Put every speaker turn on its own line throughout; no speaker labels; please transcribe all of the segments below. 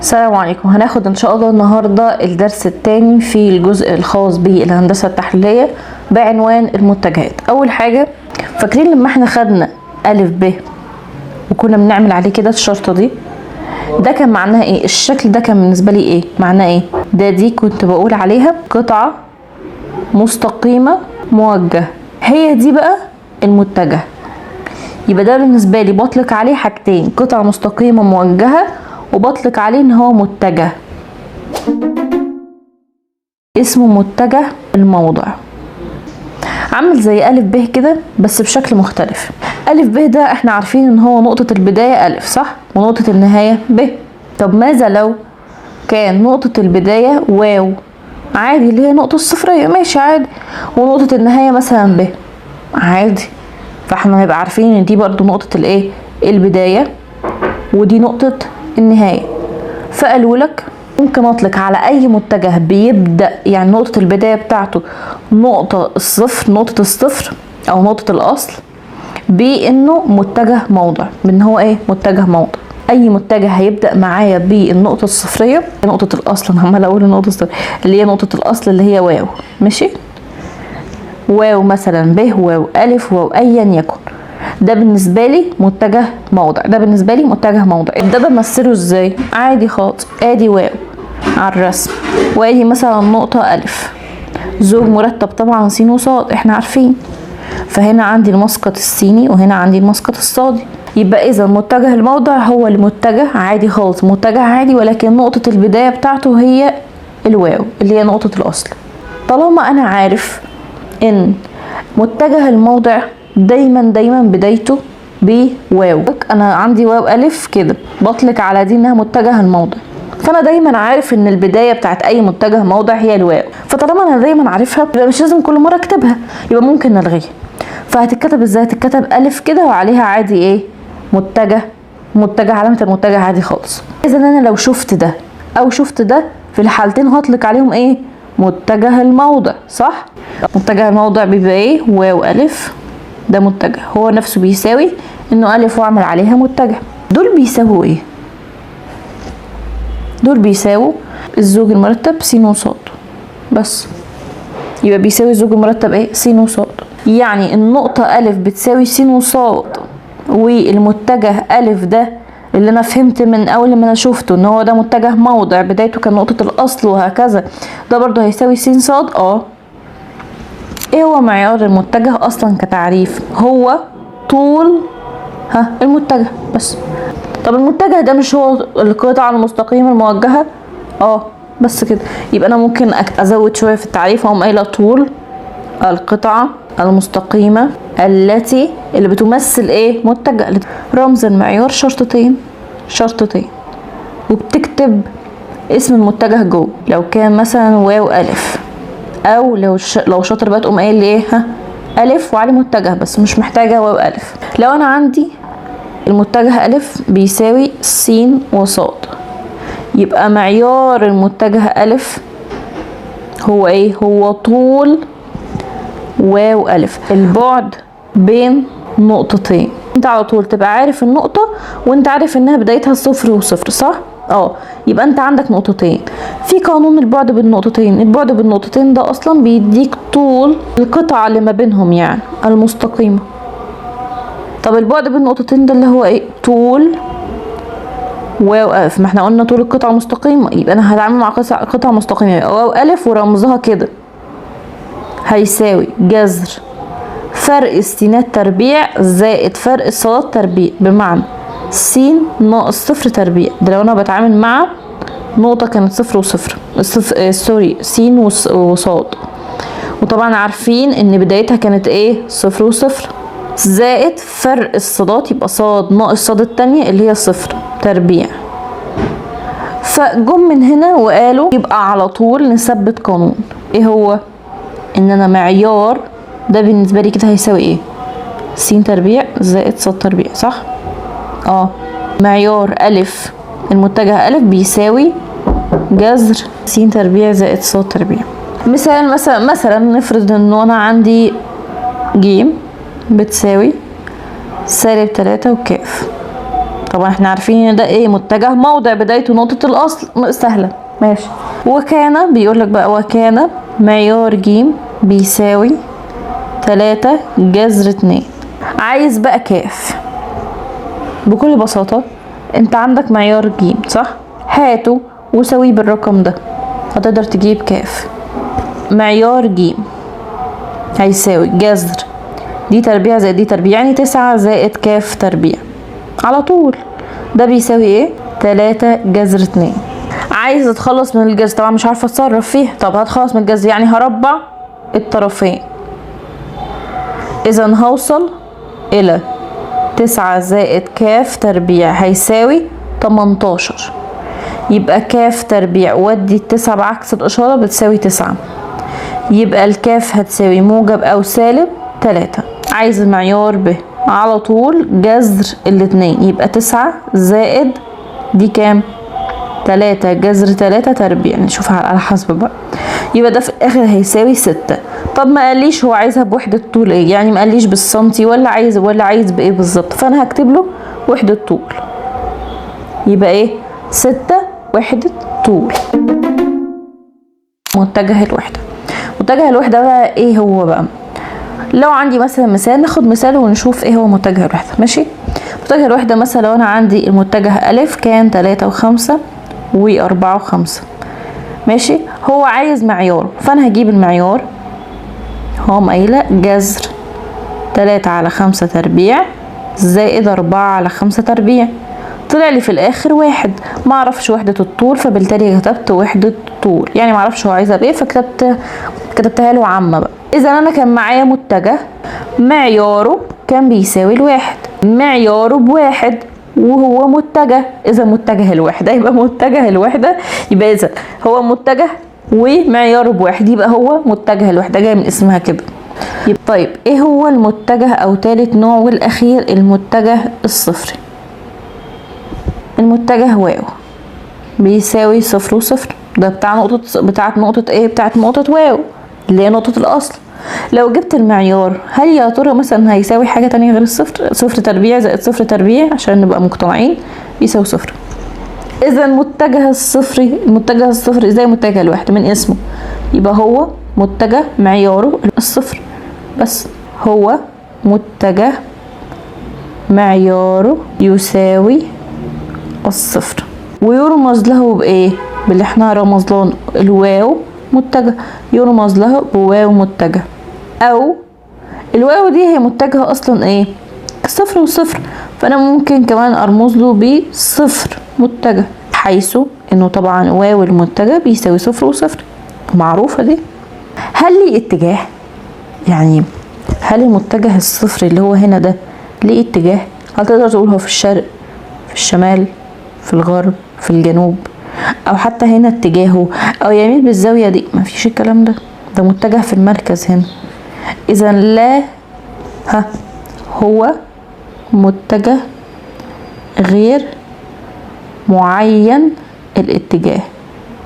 السلام عليكم. هناخد ان شاء الله النهارده الدرس الثاني في الجزء الخاص بالهندسه التحليليه بعنوان المتجهات. اول حاجه، فاكرين لما احنا خدنا الف ب وكنا بنعمل عليه كده الشرطه دي، ده كان معناها ايه؟ الشكل ده كان بالنسبه لي ايه معناه؟ ايه ده؟ دي كنت بقول عليها قطعه مستقيمه موجهه، هي دي بقى المتجه. يبقى ده بالنسبه لي بطلق عليه حاجتين، قطعه مستقيمه موجهه وبطلق عليه ان هو متجه، اسمه متجه الموضع. عامل زي ألف ب كده بس بشكل مختلف. ألف ب ده احنا عارفين ان هو نقطة البداية ألف صح؟ ونقطة النهاية ب. طب ماذا لو كان نقطة البداية واو عادي اللي هي نقطة الصفرية، ماشي عادي، ونقطة النهاية مثلا ب عادي، فاحنا هنبقى عارفين ان دي برضو نقطة الايه؟ البداية، ودي نقطة النهاية. فقالوا لك ممكن اطلق على اي متجه بيبدأ يعني نقطة البداية بتاعته نقطة الصفر او نقطة الاصل بانه متجه موضع، بان هو ايه؟ متجه موضع. اي متجه هيبدأ معايا بالنقطة الصفرية، نقطة الاصل، انا عمالة اقول النقطة الصفرية اللي هي نقطة الاصل اللي هي واو، ماشي؟ واو مثلا ب، واو الف، واو ايا يكن، ده بالنسبه لي متجه موضع. ده بالنسبه لي متجه موضع. ده بمثله ازاي؟ عادي خالص، ادي واو على الرسم، وادي مثلا نقطه الف، زوج مرتب طبعا س وصاد احنا عارفين، فهنا عندي المسقط السيني وهنا عندي المسقط الصادي. يبقى اذا متجه الموضع هو المتجه عادي خالص، متجه عادي، ولكن نقطه البدايه بتاعته هي الواو اللي هي نقطه الاصل. طالما انا عارف ان متجه الموضع دايما بدايته بواو، انا عندي واو الف كده بطلق على دي انها متجه الموضع، فانا دايما عارف ان البدايه بتاعت اي متجه موضع هي الواو. فطالما انا دايما عارفها يبقى مش لازم كل مره اكتبها، يبقى ممكن نلغيها. فهتتكتب ازاي؟ هتتكتب الف كده وعليها عادي ايه؟ متجه علامه المتجه عادي خالص. اذا انا لو شفت ده او شفت ده في الحالتين هطلق عليهم ايه؟ متجه الموضع، صح؟ متجه الموضع بيبقى ايه؟ واو الف، ده متجه هو نفسه بيساوي انه الف واعمل عليها متجه. دول بيساووا ايه؟ دول بيساووا الزوج المرتب س وصاد بس. يبقى بيساوي الزوج المرتب ايه؟ س وصاد. يعني النقطة الف بتساوي س وصاد، والمتجه الف ده اللي انا فهمت من اول ما انا شفته ان هو ده متجه موضع بدايته كان نقطة الاصل وهكذا، ده برضو هيساوي س صاد. ايه هو معيار المتجه اصلا كتعريف؟ هو طول المتجه بس. طب المتجه ده مش هو القطعه المستقيمه الموجهه؟ بس كده. يبقى انا ممكن ازود شويه في التعريف واقوم قايله طول القطعه المستقيمه التي اللي بتمثل ايه؟ متجه. رمز المعيار شرطتين، وبتكتب اسم المتجه جوه. لو كان مثلا واو الف، او لو شاطر بقى تقوم قايل لي ايه؟ الف وعليه متجه بس مش محتاجه واو الف. لو انا عندي المتجه الف بيساوي س وصاد، يبقى معيار المتجه الف هو ايه؟ هو طول واو الف، البعد بين نقطتين. انت على طول تبقى عارف النقطه وانت عارف انها بدايتها صفر وصفر، صح؟ يبقى انت عندك نقطتين. في قانون البعد بالنقطتين، البعد بالنقطتين ده اصلا بيديك طول القطعه اللي ما بينهم يعني المستقيمه. طب البعد بالنقطتين ده اللي هو ايه؟ طول واو الف. ما احنا قلنا طول القطعه مستقيمه، يبقى انا هتعامل مع قطعه مستقيمه واو الف ورمزها كده هيساوي جذر فرق السينات تربيع زائد فرق الصادات تربيع، بمعنى س ناقص صفر تربيع. ده لو انا بتعامل مع نقطة كانت صفر وصفر، س وصاد، وطبعا عارفين ان بدايتها كانت ايه؟ صفر وصفر، زائد فرق الصادات يبقى صاد ناقص صاد التانية اللي هي صفر تربيع. فجم من هنا وقالوا يبقى على طول نثبت قانون. ايه هو؟ ان انا معيار ده بالنسبة لي كده هيساوي ايه؟ س تربيع زائد صاد تربيع، صح؟ معيار الف المتجه الف بيساوي جذر س تربيع زائد ص تربيع. مثال مثلا نفرض انه انا عندي ج بتساوي -3 وكاف، طبعا احنا عارفين ان ده ايه؟ متجه موضع بدايته نقطة الاصل، سهلة. ماشي. وكان بيقولك بقى، وكان معيار ج بيساوي 3 جذر 2. عايز بقى كاف. بكل بساطة انت عندك معيار ج صح؟ هاته وساويه بالرقم ده، هتقدر تجيب كاف. معيار ج هيساوي جذر دي تربيع زائد دي تربيع، يعني 9 زائد كاف تربيع على طول. ده بيساوي ايه؟ 3 جذر 2. عايز اتخلص من الجذر، طبعا مش عارفه اتصرف فيه. طب هتخلص من الجذر يعني هربع الطرفين، اذا هوصل الى 9 زائد كاف تربيع هيساوي 18. يبقى كاف تربيع ودي التسعة بعكس الاشاره بتساوي 9، يبقى الكاف هتساوي موجب او سالب 3. عايز المعيار ب على طول جذر الاتنين، يبقى 9 زائد دي كام؟ 3 جذر 3 تربيع، نشوفها على حسب بقى. يبقى ده في الاخر هيساوي 6. طب ما قاليش هو عايزها بوحدة طول ايه، يعني ما قاليش بالسنتي ولا عايز بايه بالظبط، فانا هكتب له وحدة طول. يبقى ايه؟ 6 وحدة طول. متجه الوحدة. متجه الوحدة بقى ايه هو بقى؟ لو عندي مثلا مثال، ناخد مثال ونشوف ايه هو متجه الوحدة. ماشي. متجه الوحدة مثلا لو انا عندي المتجه أ كان 3 و5 و4 و5. ماشي. هو عايز معيار، فانا هجيب المعيار. هو قايله جذر 3 على 5 تربيع زائد 4 على 5 تربيع. طلع لي في الاخر 1. ما اعرفش وحدة الطول، فبالتالي كتبت وحدة طول، يعني ما اعرفش هو عايزها بايه كتبتها له عامة بقى. اذا انا كان معايا متجه معياره كان بيساوي 1، معياره ب1 وهو متجه، اذا متجه الوحدة يبقى متجه الوحدة، يبقى اذا هو متجه ومعياره ب1 يبقى هو متجه الوحدة، جاي من اسمها كده. طيب ايه هو المتجه او ثالث نوع والاخير؟ المتجه الصفري. المتجه واو بيساوي 0 و0، ده بتاعت نقطة ايه؟ بتاعت نقطة واو اللي هي نقطة الاصل. لو جبت المعيار هل يا ترى مثلا هيساوي حاجة تانية غير الصفر؟ 0 تربيع زائد 0 تربيع عشان نبقى مقتنعين بيساوي 0. اذا المتجه الصفري زي متجه الوحدة من اسمه، يبقى هو متجه معياره الصفر بس. هو متجه معياره يساوي الصفر، ويرمز له بايه؟ باللي احنا رمز له الواو متجه، يرمز له بواو متجه، او الواو دي هي متجهة اصلا ايه؟ 0 و0، فانا ممكن كمان ارمز له بصفر متجه، حيث انه طبعا واو المتجه بيساوي 0 و0 معروفة دي. هل لي اتجاه؟ يعني هل المتجه الصفري اللي هو هنا ده ليه اتجاه؟ هل تقدر تقول هو في الشرق، في الشمال، في الغرب، في الجنوب، او حتى هنا اتجاهه او يميل بالزاوية دي؟ مفيش الكلام ده، ده متجه في المركز هنا. اذا لا هو متجه غير معين الاتجاه،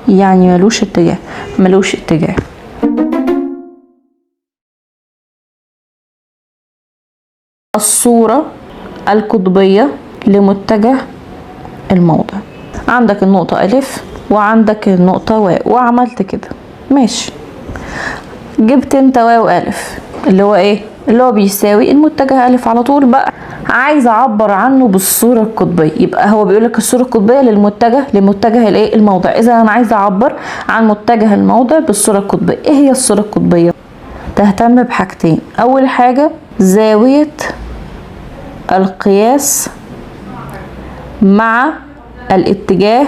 يعني ملوش اتجاه. الصورة القطبية لمتجه الموضع. عندك النقطة أ وعندك النقطة و، وعملت كده ماشي. جبت انت واو أ اللي هو ايه؟ اللي هو بيساوي المتجه أ على طول بقى. عايز اعبر عنه بالصورة القطبية، يبقى هو بيقولك الصورة القطبية لمتجه الايه؟ الموضع. اذا انا عايزة اعبر عن متجه الموضع بالصورة القطبية. ايه هي الصورة القطبية؟ تهتم بحاجتين. اول حاجة زاوية القياس مع الاتجاه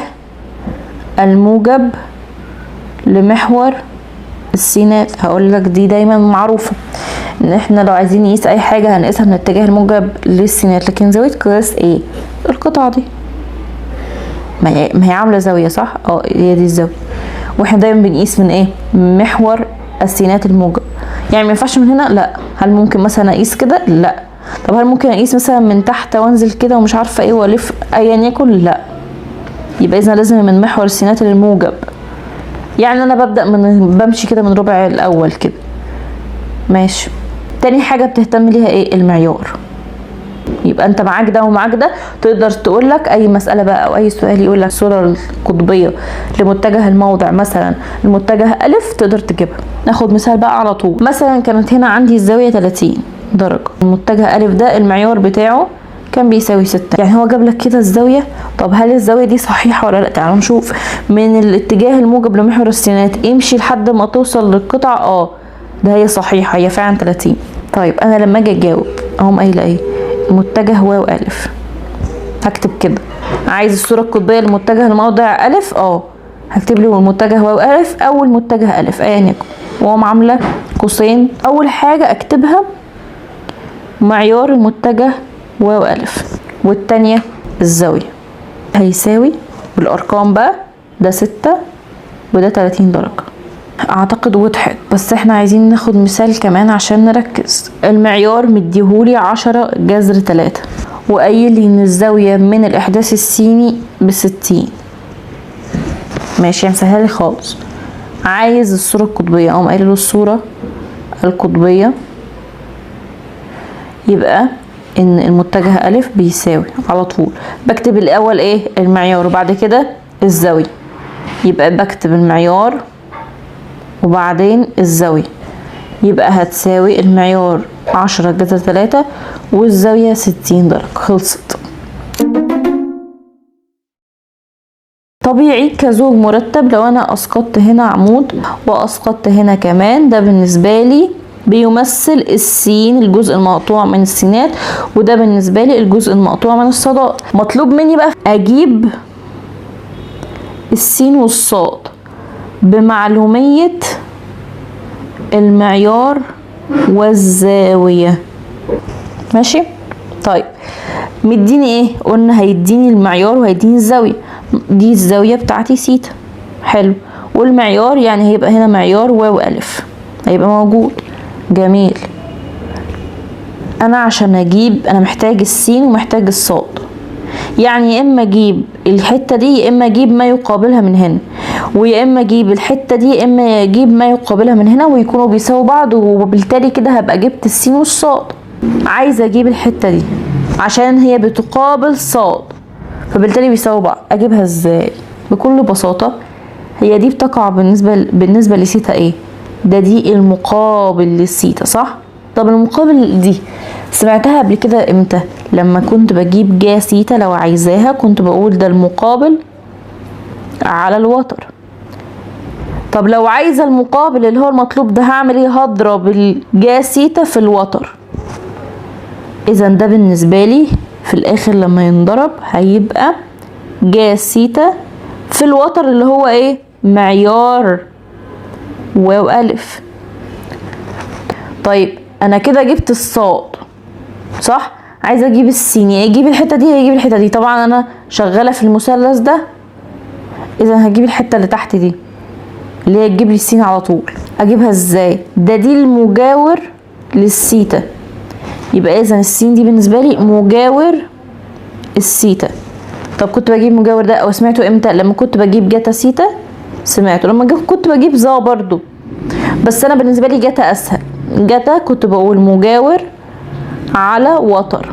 الموجب لمحور السينات. هقول لك دي دايما معروفة ان احنا لو عايزين نقيس اي حاجة هنقيسها من الاتجاه الموجب للسينات، لكن زاوية قياس ايه؟ القطعة دي ما هي عاملة زاوية صح؟ هي دي الزاوية، واحنا دايما بنقيس من ايه؟ محور السينات الموجب. يعني ما ينفعش من هنا؟ لا. هل ممكن مثلا اقيس كده؟ لا. طب هل ممكن اقيس مثلا من تحت وانزل كده ومش عارفه ايه والف ايا يكن؟ لا. يبقى اذا لازم من محور السينات الموجب. يعني انا بمشي كده من ربع الاول كده ماشي. تاني حاجه بتهتم ليها ايه؟ المعيار. يبقى انت معاك ده ومعاك ده، تقدر تقول لك اي مساله بقى او اي سؤال يقول لك الصوره القطبيه لمتجه الموضع مثلا المتجه الف، تقدر تجيبها. ناخد مثال بقى على طول. مثلا كانت هنا عندي الزاويه 30 درجه، المتجه الف ده المعيار بتاعه كان بيساوي 6، يعني هو جاب لك كده الزاويه. طب هل الزاويه دي صحيحه ولا لا؟ تعالوا نشوف. من الاتجاه الموجب لمحور السينات امشي لحد ما توصل للقطع، ده هي صحيحه، هي فعلا 30. طيب انا لما اجي اجاوب اقوم قايله ايه؟ متجه واو الف، هكتب كده عايز الصوره القطبيه لمتجه الموضع الف، هكتب له المتجه واو الف او المتجه الف ايا يكن، واقوم عامله قوسين. اول حاجه اكتبها معيار المتجه واو الف، والتانيه الزاويه هيساوي بالارقام بقى، ده 6 وده 30 درجه. اعتقد وضحت، بس احنا عايزين ناخد مثال كمان عشان نركز. المعيار مديهولي 10 جذر 3، وقايل لي ان الزاويه من الاحداث السيني ب60. ماشي، مسهله لي خالص. عايز الصوره القطبيه، اقوم قايل له الصوره القطبيه يبقى ان المتجه الف بيساوي، على طول بكتب الاول ايه؟ المعيار، وبعد كده الزاويه. يبقى بكتب المعيار وبعدين الزاويه، يبقى هتساوي المعيار 10 جذر 3 والزاويه 60 درجه. خلصت. طبيعي كزوج مرتب لو انا اسقطت هنا عمود واسقطت هنا كمان، ده بالنسبه لي بيمثل السين، الجزء المقطوع من السينات، وده بالنسبه لي الجزء المقطوع من الصادات. مطلوب مني بقى اجيب السين والصاد بمعلوميه المعيار والزاويه. ماشي. طيب مديني ايه؟ قلنا هيديني المعيار وهيديني الزاويه. دي الزاويه بتاعتي سيتا، حلو، والمعيار يعني هيبقى هنا معيار واو الف هيبقى موجود. جميل. انا عشان اجيب انا محتاج السين ومحتاج الصاد، يعني يا اما اجيب الحته دي يا اما اجيب ما يقابلها من هنا، ويا اما اجيب الحته دي يا اما اجيب ما يقابلها من هنا، ويكونوا بيساووا بعض، وبالتالي كده هبقى جبت السين والصاد. عايزه اجيب الحته دي عشان هي بتقابل صاد، فبالتالي بيساووا بعض. اجيبها ازاي؟ بكل بساطه هي دي بتقع بالنسبه لسيتا ايه؟ دي المقابل للسيتا، صح؟ طب المقابل دي سمعتها قبل كده امتى؟ لما كنت بجيب جا سيتا لو عايزاها كنت بقول ده المقابل على الوتر. طب لو عايزه المقابل اللي هو المطلوب ده هعمل ايه؟ هضرب الجا سيتا في الوتر. اذا ده بالنسبه لي في الاخر لما ينضرب هيبقى جا سيتا في الوتر اللي هو ايه؟ معيار واو الف. طيب انا كده جبت الصاد، صح؟ عايزه اجيب السين، يا يجيب الحته دي يا يجيب الحته دي. طبعا انا شغاله في المثلث ده، اذا هجيب الحته اللي تحت دي اللي هي تجيب لي السين على طول. اجيبها ازاي؟ دي المجاور للسيتا، يبقى اذا السين دي بالنسبه لي مجاور السيتا. طب كنت بجيب مجاور ده او سمعته امتى؟ لما كنت بجيب جتا سيتا سمعته، لما كنت بجيب ظا برضو، بس انا بالنسبه لي جتا اسهل. جتا كنت بقول مجاور على وتر.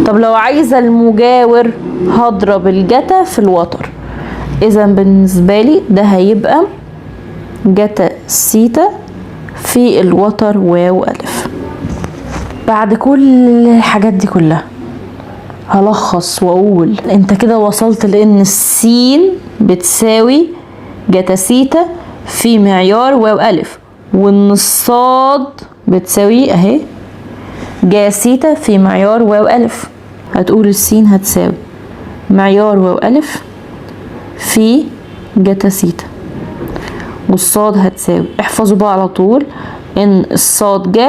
طب لو عايزه المجاور هضرب الجتا في الوتر، اذا بالنسبه لي ده هيبقى جتا سيتا في الوتر واو الف. بعد كل الحاجات دي كلها هلخص واقول انت كده وصلت لان السين بتساوي جتا سيتا في معيار واو الف، وان الصاد بتساوي اهي جا سيتا في معيار واو الف. هتقول السين هتساوي معيار واو الف في جتا سيتا، والصاد هتساوي، احفظوا بقى على طول ان الصاد جا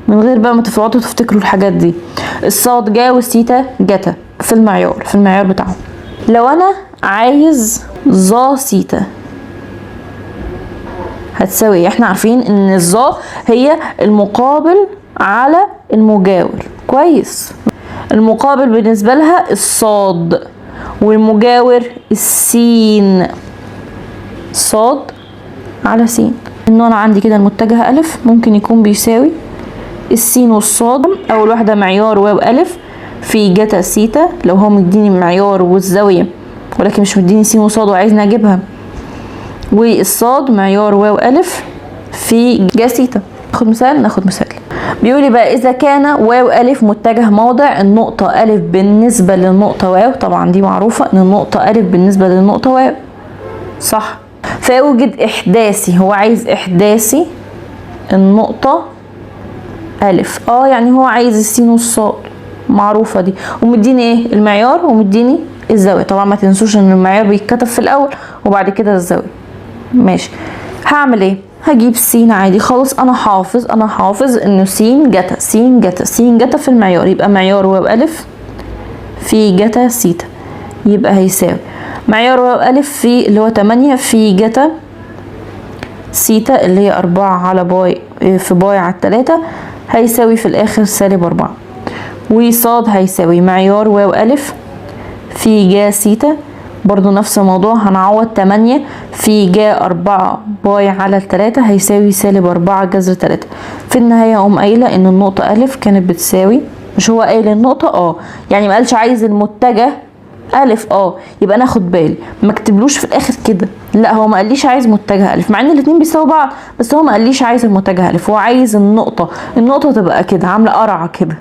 من غير بقى ما تقعدوا تفتكروا الحاجات دي. الصاد جا والسيتا جتا في المعيار بتاعهم. لو انا عايز ظا سيتا هتساوي، احنا عارفين ان الظا هي المقابل على المجاور، كويس. المقابل بالنسبه لها الصاد والمجاور السين، صاد على سين. انه انا عندي كده المتجه الف ممكن يكون بيساوي السين والصاد. اول واحده معيار واو الف في جتا سيتا، لو هو مديني معيار والزاويه ولكن مش مديني سين وصاد وعايزني اجيبها. والصاد معيار واو الف في جا سيتا. ناخد مثال. بيقولي بقى اذا كان واو الف متجه موضع النقطه الف بالنسبه للنقطه واو، طبعا دي معروفه ان النقطه الف بالنسبه للنقطه واو، صح؟ فيوجد احداثي، هو عايز احداثي النقطه الف. يعني هو عايز السين والصاد، معروفه دي، ومديني ايه؟ المعيار ومديني الزاويه. طبعا ما تنسوش ان المعيار بيتكتب في الاول وبعد كده الزاويه. ماشي، هعمل ايه؟ هجيب سين عادي خالص. انا حافظ انه سين جتا في المعيار، يبقى معيار واو الف في جتا سيتا، يبقى هيساوي معيار واو الف في اللي هو 8 في جتا سيتا اللي هي 4 على باي في باي على 3 هيساوي في الاخر -4. وصاد هيساوي معيار واو الف في جا سيتا، برضو نفس الموضوع، هنعوض 8 في جا 4 باي على 3 هيساوي -4 جذر 3. في النهاية اقوم قايلة ان النقطة الف كانت بتساوي، مش هو قايل النقطة يعني ما قالش عايز المتجه الف يبقى انا اخد بالي ما اكتبلوش في الاخر كده، لا هو ما قاليش عايز متجه الف مع ان الاتنين بيساووا بعض، بس هو ما قاليش عايز المتجه الف، هو عايز النقطة تبقى كده عاملة قرعة كده،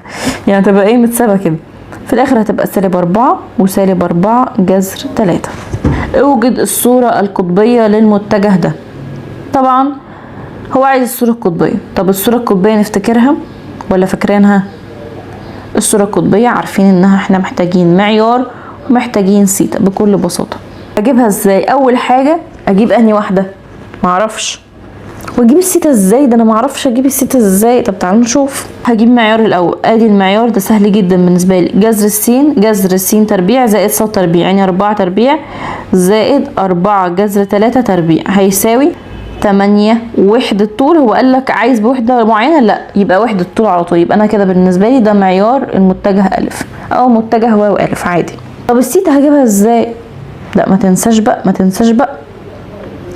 يعني تبقى ايه؟ متسابة كده. في الاخر هتبقى -4 و4 جذر 3. اوجد الصورة القطبية للمتجه ده. طبعا هو عايز الصورة القطبية. طب الصورة القطبية نفتكرها ولا فاكرينها؟ الصورة القطبية عارفين انها احنا محتاجين معيار ومحتاجين سيتا بكل بساطة. اجيبها ازاي؟ اول حاجة اجيب انهي واحدة؟ معرفش. واجيب السيتا ازاي؟ ده انا معرفش اجيب السيتا ازاي. طب تعالوا نشوف. هجيب معيار الاول. ادي المعيار ده سهل جدا بالنسبه لي، جذر السين تربيع زائد صاد تربيع، يعني 4 تربيع زائد 4 جذر 3 تربيع هيساوي 8. وحدة طول، هو قال لك عايز بوحدة معينة، لا يبقى وحدة طول على طول. يبقى انا كده بالنسبة لي ده معيار المتجه الف او متجه واو الف عادي. طب السيتا هجيبها ازاي؟ لا ما تنساش بقى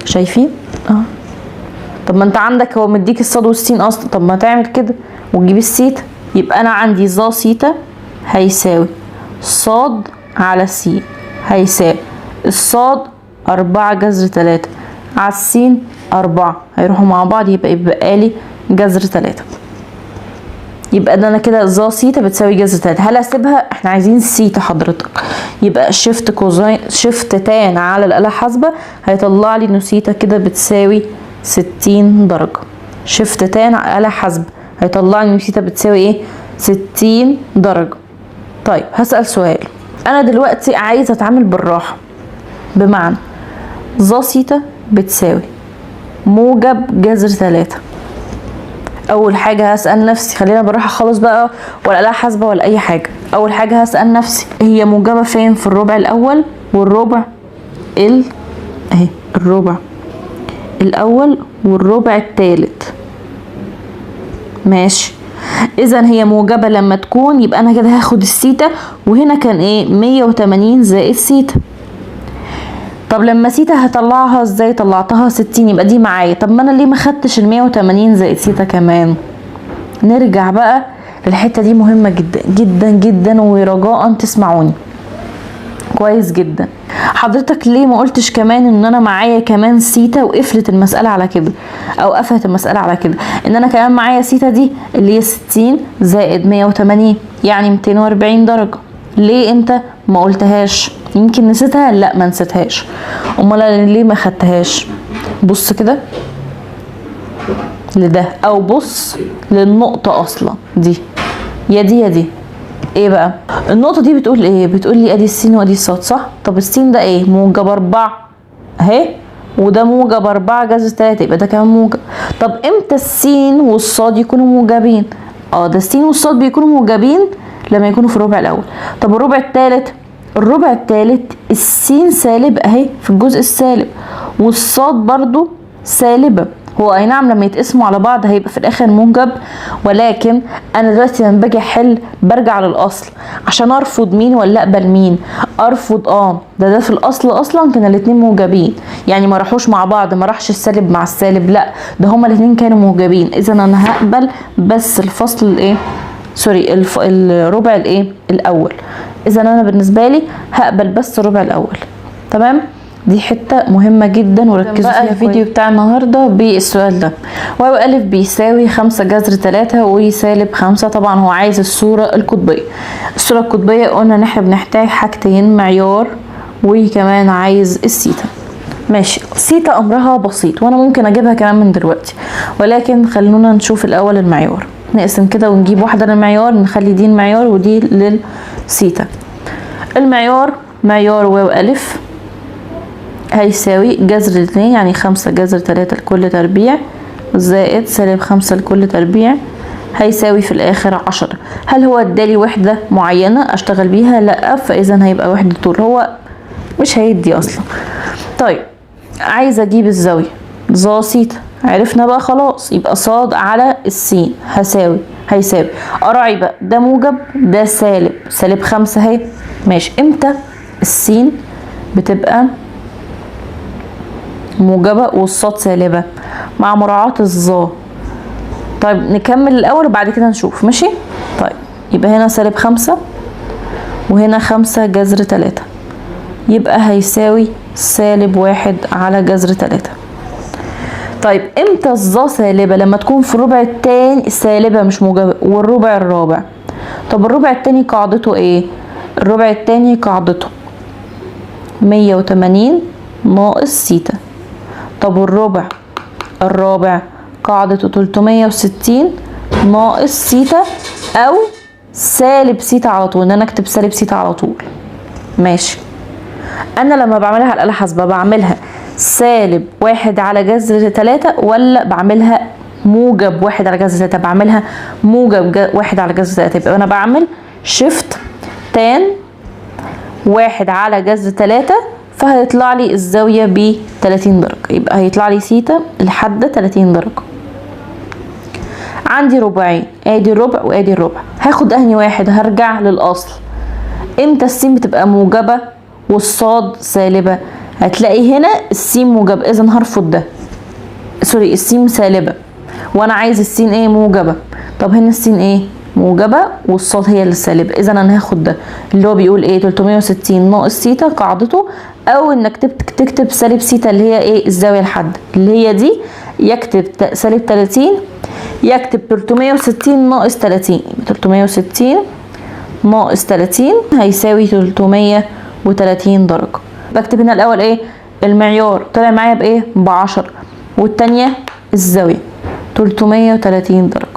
شايفين طب ما انت عندك هو مديك الصاد والسين اصلا، طب ما تعمل كده وتجيب السيتا. يبقى انا عندي ظا سيتا هيساوي صاد على سين هيساوي الصاد 4 جذر 3 على السين 4، هيروحوا مع بعض يبقى لي جذر 3. يبقى ده انا كده ظا سيتا بتساوي جذر 3. هل اسيبها؟ احنا عايزين سيتا حضرتك، يبقى شيفت تان على الآلة الحاسبة هيطلع لي انه سيتا كده بتساوي 60 درجة. شيفت تان على آلة حاسبة هيطلع لي سيتا بتساوي ايه؟ 60 درجة. طيب هسأل سؤال، انا دلوقتي عايزة اتعامل بالراحة، بمعنى ظا سيتا بتساوي موجب جذر 3. اول حاجة هسأل نفسي، خلينا بالراحة خالص بقى ولا آلة حاسبة ولا اي حاجة. اول حاجة هسأل نفسي هي موجبة فين؟ في الربع الاول والربع اهي الربع الاول والربع الثالث. ماشي، اذا هي موجبه لما تكون، يبقى انا كده هاخد السيتا، وهنا كان ايه؟ 180 زائد سيتا. طب لما سيتا هطلعها ازاي؟ طلعتها 60، يبقى دي معايا. طب ما انا ليه ما خدتش ال 180 زائد سيتا كمان؟ نرجع بقى للحته دي، مهمه جدا جدا جدا، ورجاء تسمعوني كويس جدا. حضرتك ليه ما قلتش كمان ان انا معايا كمان سيتا وقفلت المسألة على كده، او قفلت المسألة على كده، ان انا كمان معايا سيتا دي اللي هي 60 زائد 180 يعني 240 درجة؟ ليه انت ما قلتهاش؟ يمكن نسيتها؟ لا ما نسيتهاش. امال ليه ما خدتهاش؟ بص كده لده، او بص للنقطة اصلا دي، يا دي يا دي. ايه بقى النقطة دي؟ بتقول ايه؟ بتقول لي ادي السين وادي الصاد، صح؟ طب السين ده ايه؟ موجب 4 اهي، وده موجب 4 جذر 3، يبقى ده كمان موجب. طب امتى السين والصاد يكونوا موجبين؟ ده السين والصاد بيكونوا موجبين لما يكونوا في الربع الاول. طب الربع الثالث السين سالب اهي في الجزء السالب، والصاد برضو سالبة هو اي نعم لما يتقسموا على بعض هيبقى في الاخر موجب، ولكن انا دلوقتي لما باجي احل برجع للاصل عشان ارفض مين ولا اقبل مين. ارفض ده في الاصل اصلا كان الاتنين موجبين، يعني ما راحوش مع بعض، ما راحش السالب مع السالب، لا ده هما الاتنين كانوا موجبين. اذا انا هقبل بس الفصل الايه الربع الاول. اذا انا بالنسبه لي هقبل بس الربع الاول. تمام، دي حته مهمه جدا وركزوا فيها. الفيديو بتاع النهارده بالسؤال ده، واو الف بيساوي 5 جذر 3 وسالب 5. طبعا هو عايز الصوره القطبيه. الصوره القطبيه قلنا ان احنا بنحتاج حاجتين، معيار وكمان عايز السيتا. ماشي، سيتا امرها بسيط وانا ممكن اجيبها كمان من دلوقتي، ولكن خلونا نشوف الاول المعيار. نقسم كده ونجيب واحده للمعيار، نخلي دي المعيار ودي للسيتا. المعيار معيار واو الف هيساوي جذر 2، يعني 5 جذر 3 لكل تربيع زائد سالب 5 لكل تربيع، هيساوي في الاخر 10. هل هو ادالي وحده معينه اشتغل بيها؟ لا، فاذا هيبقى وحده طول، هو مش هيدي اصلا. طيب عايزه اجيب الزاويه ظا سيتا، عرفنا بقى خلاص، يبقى صاد على السين هيساوي اراعي بقى ده موجب ده سالب 5 اهي. ماشي، امتى السين بتبقى موجبه والصاد سالبه؟ مع مراعاه الظا. طيب نكمل الاول وبعد كده نشوف. ماشي، طيب يبقى هنا سالب 5 وهنا 5 جذر 3، يبقى هيساوي سالب 1 على جذر 3. طيب امتى الظا سالبه؟ لما تكون في الربع التاني سالبه مش موجبه والربع الرابع. طب الربع التاني قاعدته ايه؟ الربع التاني قاعدته 180 ناقص سيتا. طب والربع الرابع قاعدته 360 ناقص سيتا او سالب سيتا على طول، ان انا اكتب سالب سيتا على طول. ماشي، انا لما بعملها على الآلة الحاسبة بعملها سالب 1 على جذر 3 ولا بعملها موجب 1 على جذر 3؟ بعملها موجب 1 على جذر 3. يبقى انا بعمل شيفت تان 1 على جذر 3، فهيطلع لي الزاوية ب 30 درجة، يبقى هيطلع لي سيتا لحد 30 درجة. عندي ربعين، ادي الربع وادي الربع، هاخد انهي واحد؟ هرجع للاصل. امتى السين بتبقى موجبة والصاد سالبة؟ هتلاقي هنا السين موجب، اذا هرفض ده. سوري، السين سالبة وانا عايز السين موجبة. طب هنا السين موجبة والصاد هي اللي سالبة، اذا انا هاخد ده اللي هو بيقول 360 ناقص سيتا قاعدته، او انك تكتب سالب سيتا اللي هي الزاوية الحادة اللي هي دي، يكتب سالب 30، يكتب 360 ناقص 30. 360 ناقص 30 هيساوي 330 درجة. بكتب هنا الاول المعيار طلع معايا ب10، والتانية الزاوية 330 درجة.